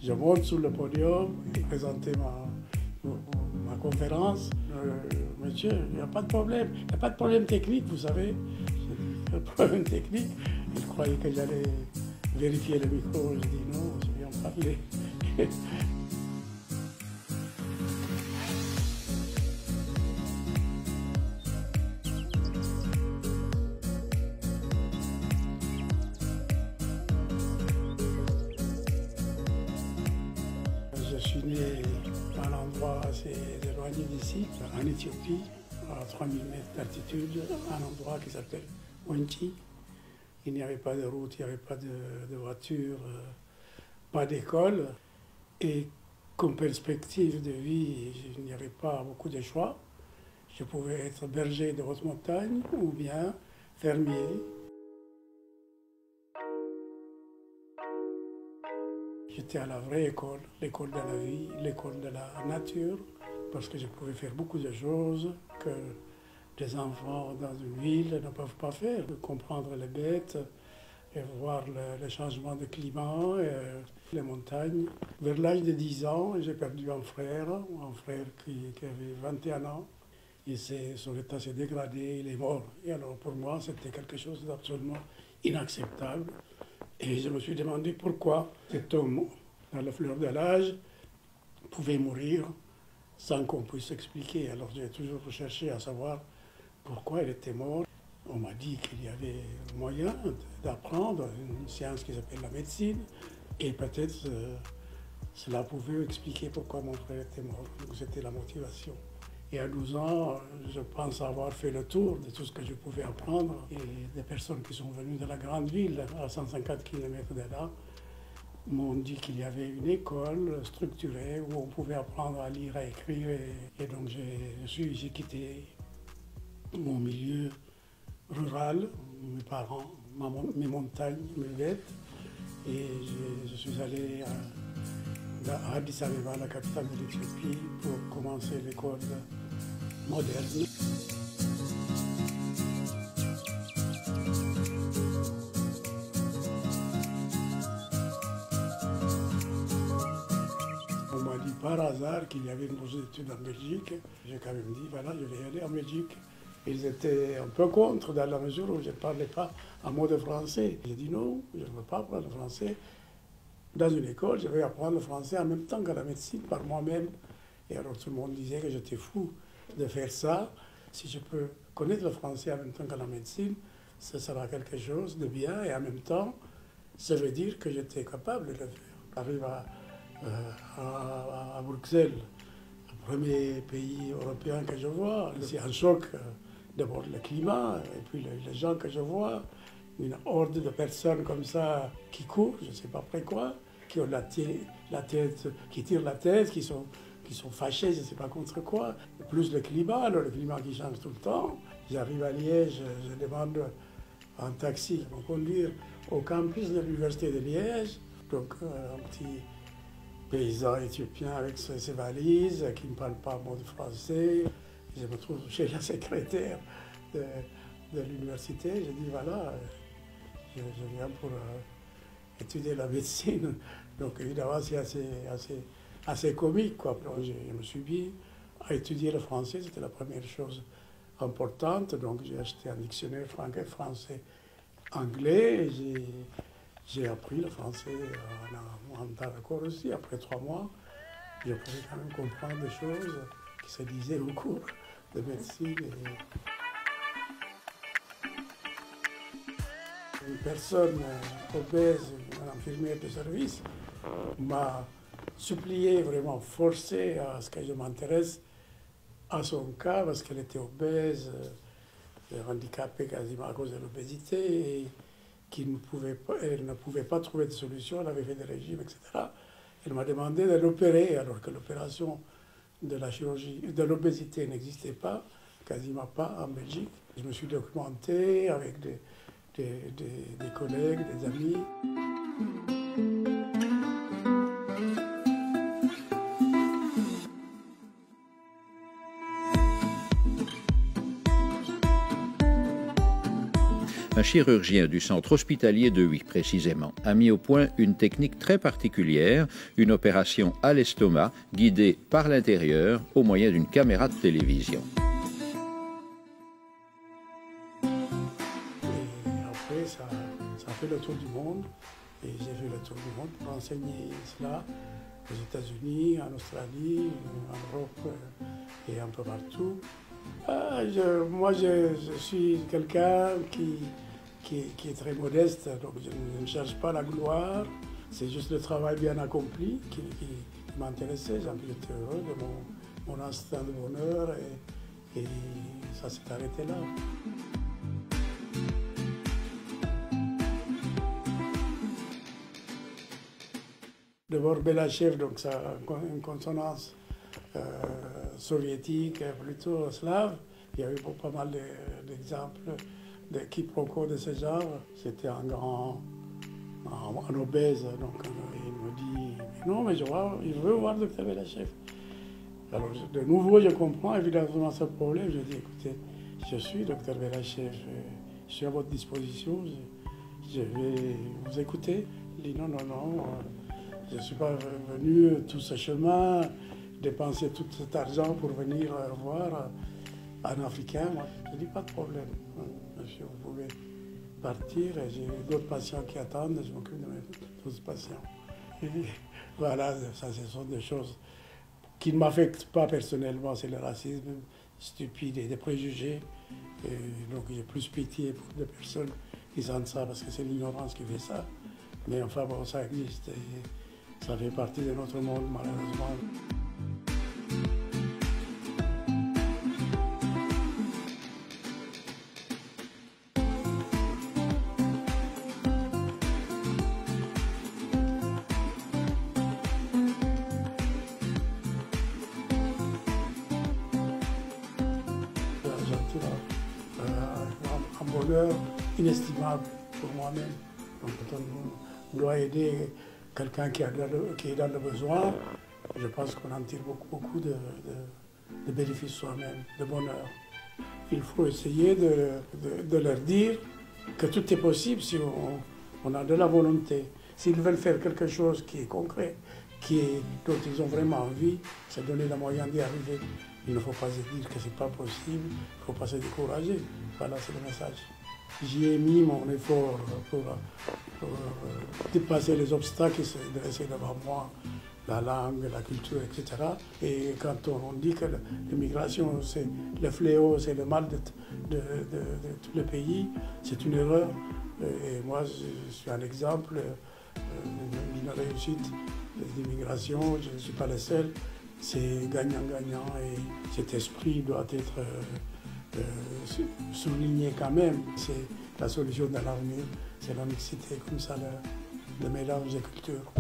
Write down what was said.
Je monte sur le podium et présenter ma conférence. Monsieur, il n'y a pas de problème. Il n'y a pas de problème technique, vous savez. J'ai dit, il y a un problème technique. Il croyait que j'allais vérifier le micro. Je dis non, je viens parler. Je suis né à un endroit assez éloigné d'ici, en Éthiopie, à 3000 mètres d'altitude, un endroit qui s'appelle Wenchi. Il n'y avait pas de route, il n'y avait pas de voiture, pas d'école. Et comme perspective de vie, il n'y avait pas beaucoup de choix. Je pouvais être berger de haute montagne ou bien fermier. J'étais à la vraie école, l'école de la vie, l'école de la nature, parce que je pouvais faire beaucoup de choses que les enfants dans une ville ne peuvent pas faire. Comprendre les bêtes et voir le changement de climat, et les montagnes. Vers l'âge de 10 ans, j'ai perdu un frère qui avait 21 ans. Et son état s'est dégradé, il est mort. Et alors pour moi, c'était quelque chose d'absolument inacceptable. Et je me suis demandé pourquoi cet homme, dans la fleur de l'âge, pouvait mourir sans qu'on puisse expliquer. Alors j'ai toujours cherché à savoir pourquoi il était mort. On m'a dit qu'il y avait moyen d'apprendre une science qui s'appelle la médecine, et peut-être cela pouvait expliquer pourquoi mon frère était mort. Donc c'était la motivation. Et à 12 ans, je pense avoir fait le tour de tout ce que je pouvais apprendre. Et des personnes qui sont venues de la grande ville, à 150 km de là, m'ont dit qu'il y avait une école structurée où on pouvait apprendre à lire, à écrire. Et donc j'ai quitté mon milieu rural, mes parents, mes montagnes, mes bêtes. Et je suis allé à Addis Abeba, la capitale de l'Éthiopie, pour commencer l'école moderne. On m'a dit par hasard qu'il y avait une bourse d'études en Belgique. J'ai quand même dit, voilà, je vais aller en Belgique. Ils étaient un peu contre dans la mesure où je ne parlais pas un mot de français. J'ai dit non, je ne veux pas apprendre le français. Dans une école, je vais apprendre le français en même temps que la médecine par moi-même. Et alors tout le monde disait que j'étais fou de faire ça. Si je peux connaître le français en même temps que la médecine, ce sera quelque chose de bien. Et en même temps, ça veut dire que j'étais capable de le faire. J'arrive à Bruxelles, le premier pays européen que je vois. C'est un choc. D'abord le climat, et puis les gens que je vois, une horde de personnes comme ça qui courent, je ne sais pas après quoi, qui ont la tête, qui tirent la tête, qui sont fâchés, je ne sais pas contre quoi. Plus le climat, alors le climat qui change tout le temps. J'arrive à Liège, je demande un taxi pour conduire au campus de l'université de Liège. Donc un petit paysan éthiopien avec ses valises, qui ne parle pas un mot de français. Je me trouve chez la secrétaire de l'université. Je dis voilà, je viens pour étudier la médecine. Donc évidemment, c'est assez comique, quoi. Je me suis mis à étudier le français, c'était la première chose importante. Donc j'ai acheté un dictionnaire français-anglais. Et j'ai appris le français en temps record aussi. Après 3 mois, je pouvais quand même comprendre des choses qui se disaient au cours de médecine. Une personne obèse, une infirmière de service, m'a supplié, vraiment forcé à ce que je m'intéresse à son cas, parce qu'elle était obèse, handicapée quasiment à cause de l'obésité, et elle ne pouvait pas trouver de solution, elle avait fait des régimes, etc. Elle m'a demandé de l'opérer, alors que l'opération de la chirurgie, de l'obésité n'existait pas, quasiment pas en Belgique. Je me suis documenté avec des collègues, des amis. Un chirurgien du centre hospitalier de Huy, précisément, a mis au point une technique très particulière, une opération à l'estomac guidée par l'intérieur au moyen d'une caméra de télévision. Et après, ça fait le tour du monde. Et j'ai fait le tour du monde pour enseigner cela aux États-Unis, en Australie, en Europe et un peu partout. Moi, je suis quelqu'un qui est très modeste, donc je ne cherche pas la gloire. C'est juste le travail bien accompli qui m'intéressait. J'étais heureux de mon instant de bonheur et ça s'est arrêté là. D'abord, Belachev, donc ça a une consonance soviétique, plutôt slave. Il y a eu pas mal d'exemples de quiproquos de ce genre. C'était un obèse, donc il me dit non, mais je veux voir Dr Belachev. Alors de nouveau, je comprends évidemment ce problème. Je dis écoutez, je suis Dr Belachev, je suis à votre disposition, je vais vous écouter. Il dit non. Je ne suis pas venu tout ce chemin, dépenser tout cet argent pour venir voir un Africain. Moi, je dis pas de problème. Monsieur, vous pouvez partir. J'ai d'autres patients qui attendent. Je m'occupe de mes autres patients. Et voilà, ça, ce sont des choses qui ne m'affectent pas personnellement. C'est le racisme stupide et des préjugés. Et donc j'ai plus pitié pour des personnes qui sentent ça parce que c'est l'ignorance qui fait ça. Mais enfin, bon, ça existe. Et ça fait partie de notre monde, malheureusement. J'ai un bonheur inestimable pour moi-même. Donc, on doit aider quelqu'un qui est dans le besoin. Je pense qu'on en tire beaucoup de bénéfices soi-même, de bonheur. Il faut essayer de leur dire que tout est possible si on a de la volonté. S'ils veulent faire quelque chose qui est concret, dont ils ont vraiment envie, c'est donner les moyens d'y arriver. Il ne faut pas se dire que ce n'est pas possible, il ne faut pas se décourager. Voilà, c'est le message. J'y ai mis mon effort pour dépasser les obstacles qui se dressaient devant moi, la langue, la culture, etc. Et quand on dit que l'immigration, c'est le fléau, c'est le mal de tous les pays, c'est une erreur. Et moi, je suis un exemple d'une réussite d'immigration. Je ne suis pas le seul. C'est gagnant-gagnant et cet esprit doit être souligné quand même. C'est la solution de l'avenir, c'est la mixité, comme ça, le mélange des cultures.